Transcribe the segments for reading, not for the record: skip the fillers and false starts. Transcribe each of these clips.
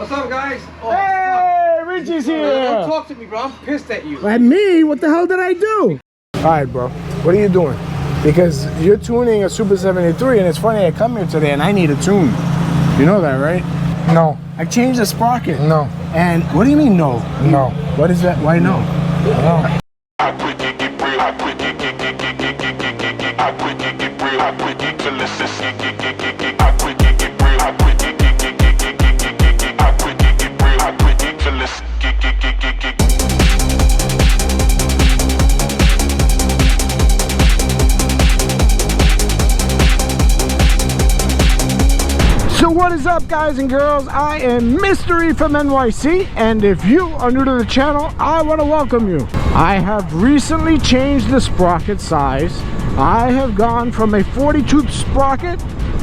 What's up, guys? Oh, Hey, Richie's here. Don't talk to me, bro. I'm pissed at you. At me? What the hell did I do? All right, bro. What are you doing? Because you're tuning a Super 73, and it's funny, I come here today and I need a tune. You know that, right? No. I changed the sprocket. No. And what do you mean no? No. What is that? Why no? No. I quit, get real. I quit, get real. I quit, get real. I quit, get real. I quit, get real. I quit, to listen. So what is up, guys and girls? I am Mystery from NYC, and if you are new to the channel, I want to welcome you. I have recently changed the sprocket size. I have gone from a 40-tooth sprocket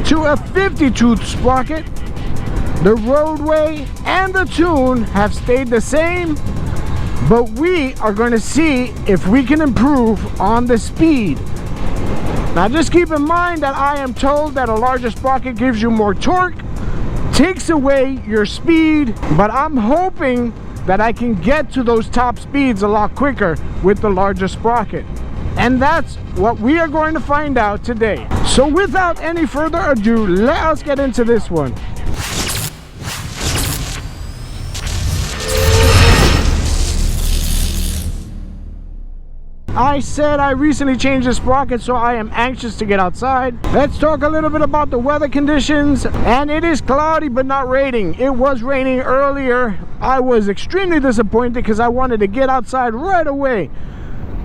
to a 50-tooth sprocket. The roadway and the tune have stayed the same, but we are going to see if we can improve on the speed. Now just keep in mind that I am told that a larger sprocket gives you more torque, takes away your speed, but I'm hoping that I can get to those top speeds a lot quicker with the larger sprocket. And that's what we are going to find out today. So without any further ado, let us get into this one. I said I recently changed the sprocket, so I am anxious to get outside. Let's talk a little bit about the weather conditions. And it is cloudy but not raining. It was raining earlier. I was extremely disappointed because I wanted to get outside right away.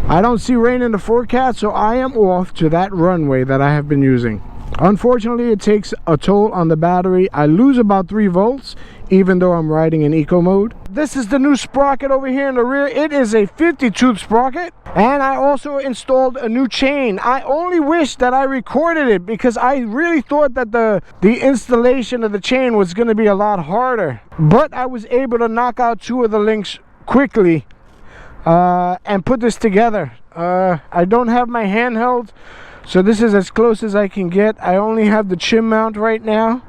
I don't see rain in the forecast, so I am off to that runway that I have been using. Unfortunately, it takes a toll on the battery. I lose about 3 volts even though I'm riding in eco mode. This is the new sprocket over here in the rear. It is a 50-tooth sprocket, and I also installed a new chain. I only wish that I recorded it because I really thought that the installation of the chain was going to be a lot harder, but I was able to knock out 2 of the links quickly and put this together. I don't have my handheld, so this is as close as I can get. I only have the chin mount right now.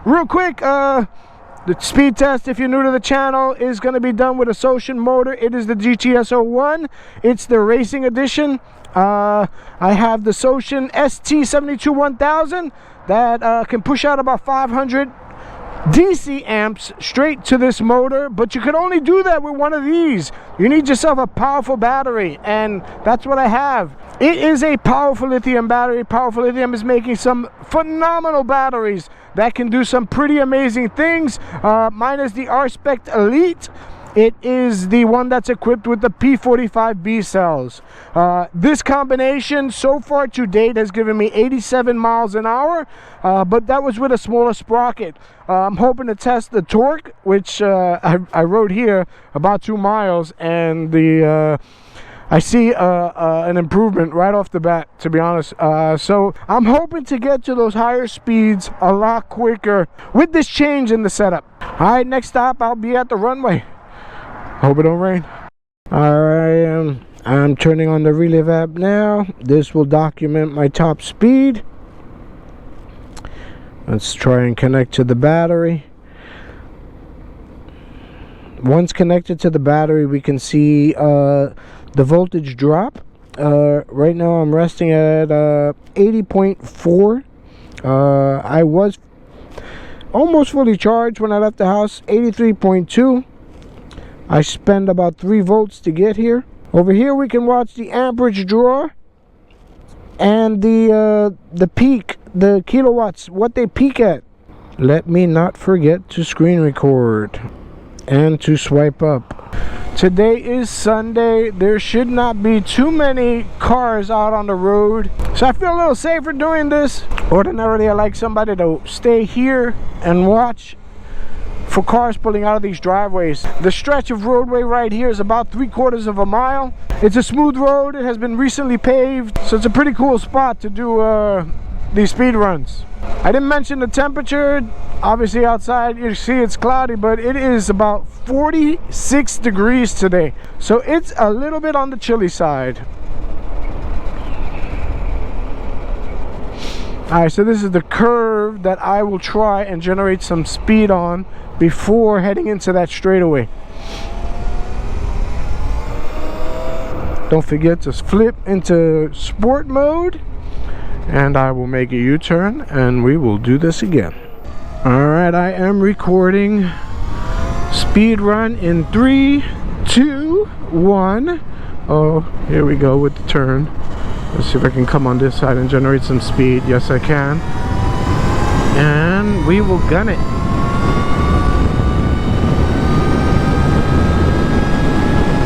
Real quick, the speed test, if you're new to the channel, is going to be done with a Socin motor. It is the GTS01. It's the racing edition. I have the Socin ST72-1000 that can push out about 500 DC amps straight to this motor, but you can only do that with one of these. You need yourself a powerful battery, and that's what I have. It is a Powerful Lithium battery. Powerful Lithium is making some phenomenal batteries that can do some pretty amazing things. Mine is the R-Spec Elite. It is the one that's equipped with the P45B cells. This combination so far to date has given me 87 miles an hour, but that was with a smaller sprocket. I'm hoping to test the torque, which I rode here about 2 miles, and I see an improvement right off the bat, to be honest. So I'm hoping to get to those higher speeds a lot quicker with this change in the setup. All right, next stop, I'll be at the runway. Hope it don't rain. Alright, I'm turning on the Relive app now. This will document my top speed. Let's try and connect to the battery. Once connected to the battery, we can see the voltage drop. Right now I'm resting at 80.4. I was almost fully charged when I left the house. 83.2. I spend about 3 volts to get here. Over here we can watch the amperage draw and the peak, the kilowatts, what they peak at. Let me not forget to screen record and to swipe up. Today is Sunday. There should not be too many cars out on the road, so I feel a little safer doing this. Ordinarily I like somebody to stay here and watch for cars pulling out of these driveways. The stretch of roadway right here is about 3/4 of a mile. It's a smooth road. It has been recently paved, so it's a pretty cool spot to do these speed runs. I didn't mention the temperature. Obviously outside you see it's cloudy, but it is about 46 degrees today, so it's a little bit on the chilly side. Alright, so this is the curve that I will try and generate some speed on before heading into that straightaway. Don't forget to flip into sport mode, and I will make a U-turn and we will do this again. Alright, I am recording. Speed run in 3, 2, 1. Oh, here we go with the turn. Let's see if I can come on this side and generate some speed. Yes, I can. And we will gun it.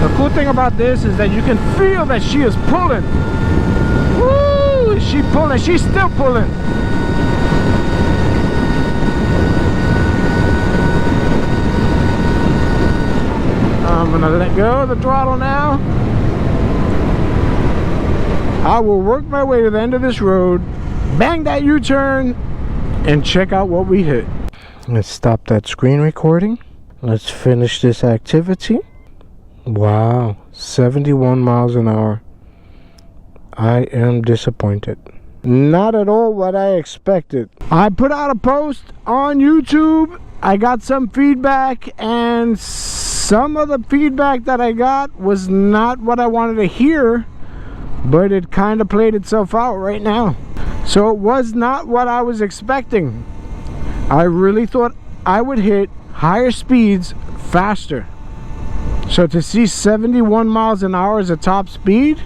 The cool thing about this is that you can feel that she is pulling. Woo! Is she pulling? She's still pulling. I'm gonna let go of the throttle now. I will work my way to the end of this road, bang that U-turn, and check out what we hit. Let's stop that screen recording. Let's finish this activity. Wow, 71 miles an hour. I am disappointed. Not at all what I expected. I put out a post on YouTube. I got some feedback, and some of the feedback that I got was not what I wanted to hear, but it kind of played itself out right now. So it was not what I was expecting. I really thought I would hit higher speeds faster. So to see 71 miles an hour as a top speed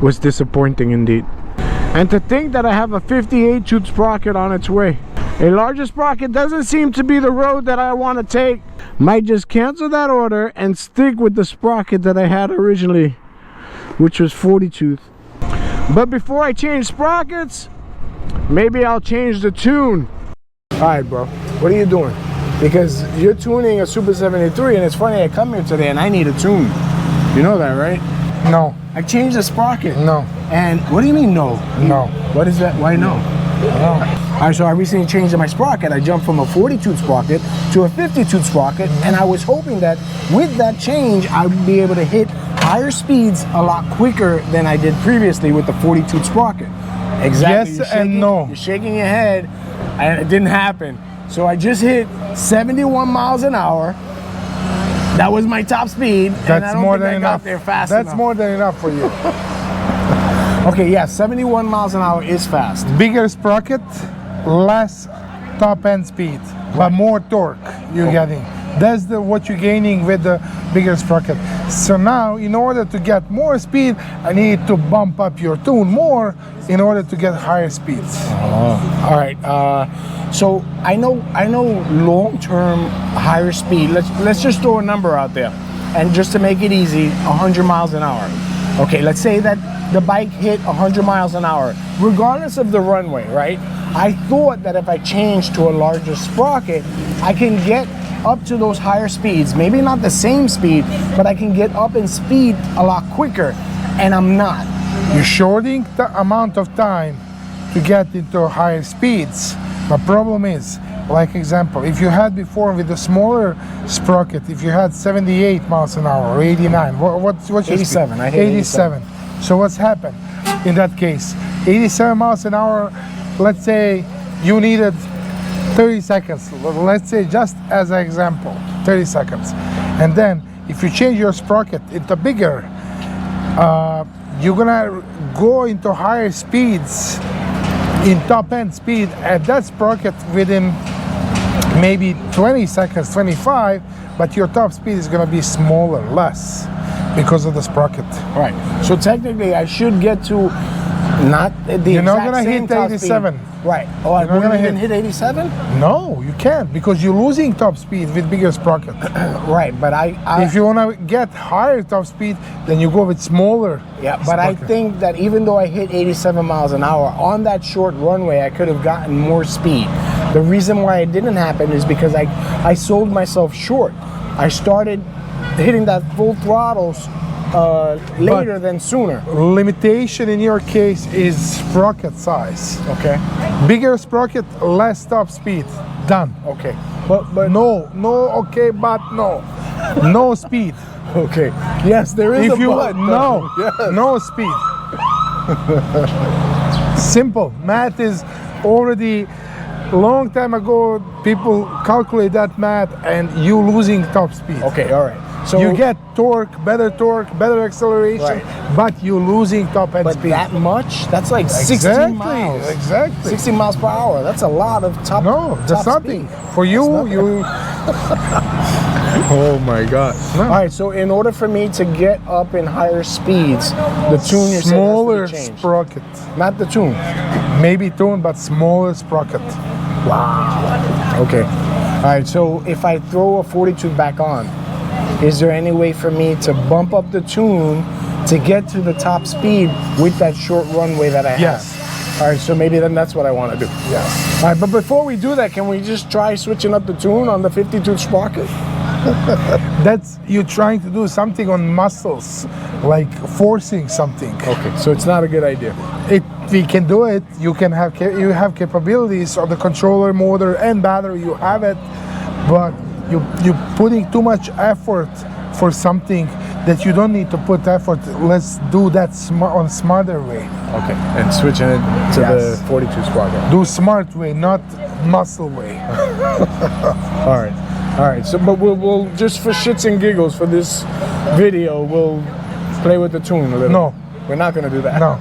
was disappointing indeed. And to think that I have a 58 tooth sprocket on its way. A larger sprocket doesn't seem to be the road that I want to take. Might just cancel that order and stick with the sprocket that I had originally, which was 40 tooth. But before I change sprockets, maybe I'll change the tune. Alright bro, what are you doing? Because you're tuning a Super 73, and it's funny, I come here today and I need a tune. You know that, right? No. I changed the sprocket. No. And what do you mean no? No. What is that? Why no? No. Alright, so I recently changed my sprocket. I jumped from a 40 tooth sprocket to a 50 tooth sprocket, and I was hoping that with that change I would be able to hit higher speeds a lot quicker than I did previously with the 40 tooth sprocket. Exactly. Yes and no. You're shaking your head, and it didn't happen. So I just hit 71 miles an hour. That was my top speed. That's and I don't more think than I enough. got there fast That's enough. more than enough for you. Okay, yeah, 71 miles an hour is fast. Bigger sprocket, less top end speed, but more torque you're getting. That's what you're gaining with the bigger sprocket. So now, in order to get more speed, I need to bump up your tune more in order to get higher speeds. All right. So I know long-term higher speed. Let's just throw a number out there, and just to make it easy, 100 miles an hour. Okay, let's say that the bike hit 100 miles an hour, regardless of the runway, right? I thought that if I changed to a larger sprocket, I can get up to those higher speeds. Maybe not the same speed, but I can get up in speed a lot quicker, and I'm not. You're shorting the amount of time to get into higher speeds. The problem is, like example, if you had before with the smaller sprocket, if you had 78 miles an hour or 89, what's your 87, speed? I hit 87. So what's happened in that case? 87 miles an hour, let's say you needed 30 seconds. Let's say, just as an example, 30 seconds. And then if you change your sprocket into bigger, you're gonna go into higher speeds in top end speed at that sprocket within maybe 20 seconds, 25, but your top speed is going to be smaller, less, because of the sprocket. Right. So technically I should get to not the You're not exact going to same hit top 87. speed. Right. Oh, I wouldn't even hit 87? No, you can't, because you're losing top speed with bigger sprocket. Right, but if you want to get higher top speed, then you go with smaller. Yeah, but I think that even though I hit 87 miles an hour on that short runway, I could have gotten more speed. The reason why it didn't happen is because I sold myself short. I started hitting that full throttles later than sooner. Limitation in your case is sprocket size. Okay. Bigger sprocket, less top speed. Done. Okay. But no, okay, but no. No speed. Okay. Yes, there is If a you but. no, Yes. no speed. Simple. Math is already long time ago. People calculate that math, and you losing top speed. Okay, all right. So you get torque, better acceleration, Right. but you're losing top end but speed. that much? That's like 60 miles. Exactly. 60 miles per hour. That's a lot of top. No, that's top nothing. speed. For you, nothing. you. Oh my God. No. All right, so in order for me to get up in higher speeds, the tune you said Smaller has to be changed. sprocket. Not the tune. Maybe tune, but smaller sprocket. Wow. Okay. All right, so if I throw a 42 back on, is there any way for me to bump up the tune to get to the top speed with that short runway that I have? Yes. All right, so maybe then that's what I want to do. Yes. All right, but before we do that, can we just try switching up the tune on the 52 sprocket? That's you trying to do something on muscles, like forcing something. Okay, so it's not a good idea. We can do it. You can have you have capabilities on the controller, motor, and battery. You have it, but you putting too much effort for something that you don't need to put effort. Let's do that on smarter way. Okay, and switching it to Yes. the 42 sprocket. Do smart way, not muscle way. All right. So, but we'll just for shits and giggles for this video, we'll play with the tune a little. No. We're not gonna do that. No.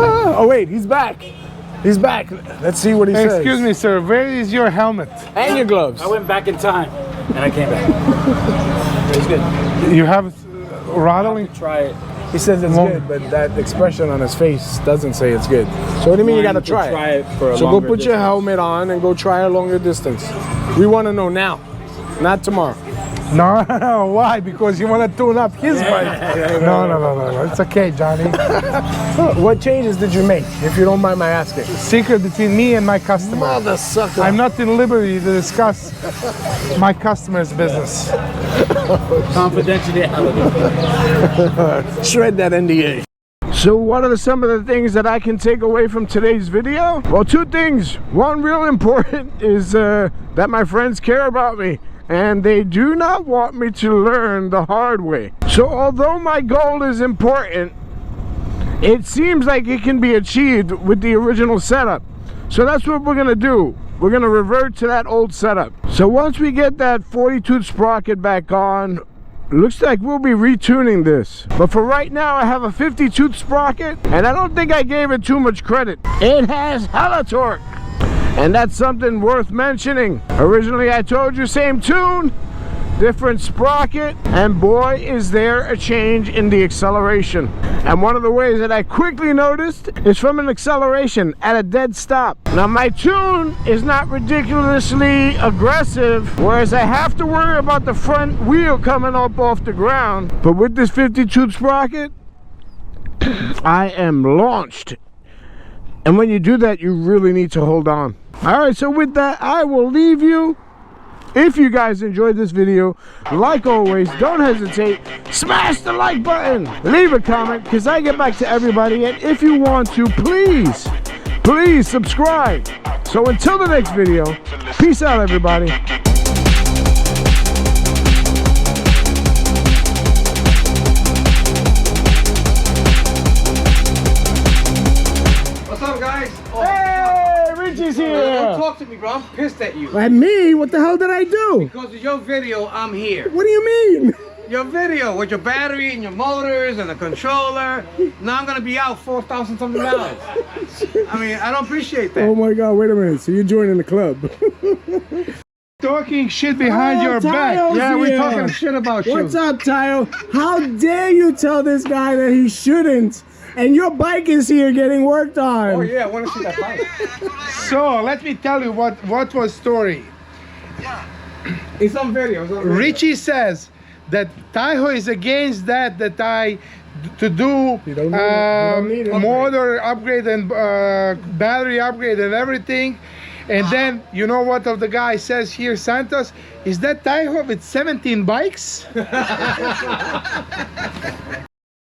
Oh wait, he's back. He's back. Let's see what he says. Excuse me, sir. Where is your helmet? And your gloves. I went back in time and I came back. It was good. You have rattling. Try it. He says it's Well- good, but that expression on his face doesn't say it's good. So what do you mean you gotta try it? for a So go longer put your distance. helmet on and go try a longer distance. We want to know now, not tomorrow. No, why? Because you want to tune up his bike. No. It's okay, Johnny. What changes did you make, if you don't mind my asking? Secret between me and my customer. Mother sucker. I'm not in liberty to discuss my customer's business. Confidentiality. Shred that NDA. So what are some of the things that I can take away from today's video? Well, two things. One real important is that my friends care about me and they do not want me to learn the hard way. So although my goal is important, it seems like it can be achieved with the original setup. So that's what we're gonna do. We're gonna revert to that old setup. So once we get that 42 sprocket back on, looks like we'll be retuning this. But for right now, I have a 52 sprocket, and I don't think I gave it too much credit. It has hella torque, and that's something worth mentioning. Originally, I told you same tune, different sprocket, and boy, is there a change in the acceleration. And one of the ways that I quickly noticed is from an acceleration at a dead stop. Now my tune is not ridiculously aggressive, whereas I have to worry about the front wheel coming up off the ground. But with this 52 sprocket, I am launched. And when you do that, you really need to hold on. All right, so with that, I will leave you. If you guys enjoyed this video, like always, don't hesitate, smash the like button, leave a comment, because I get back to everybody, and if you want to, please subscribe. So until the next video, peace out, everybody. What's up, guys? Oh, Hey, Richie's don't here. talk to me, bro. I'm pissed at you. At me? What the hell did I do? Because of your video, I'm here. What do you mean? Your video with your battery and your motors and the controller. Now I'm gonna be out 4,000 something dollars. I mean, I don't appreciate that. Oh my God, wait a minute. So you're joining the club. Talking shit behind your back. Tayo's Yeah, we're here. talking shit about you. What's up, Tayo? How dare you tell this guy that he shouldn't? And your bike is here getting worked on. Oh yeah, I want to see that bike. So let me tell you what was story. It's on video. It's on video. Richie says that Taiho is against that I to do You don't need it. You don't need it. motor upgrade and battery upgrade and everything. And then you know what of the guy says here, Santos, is that Taiho with 17 bikes?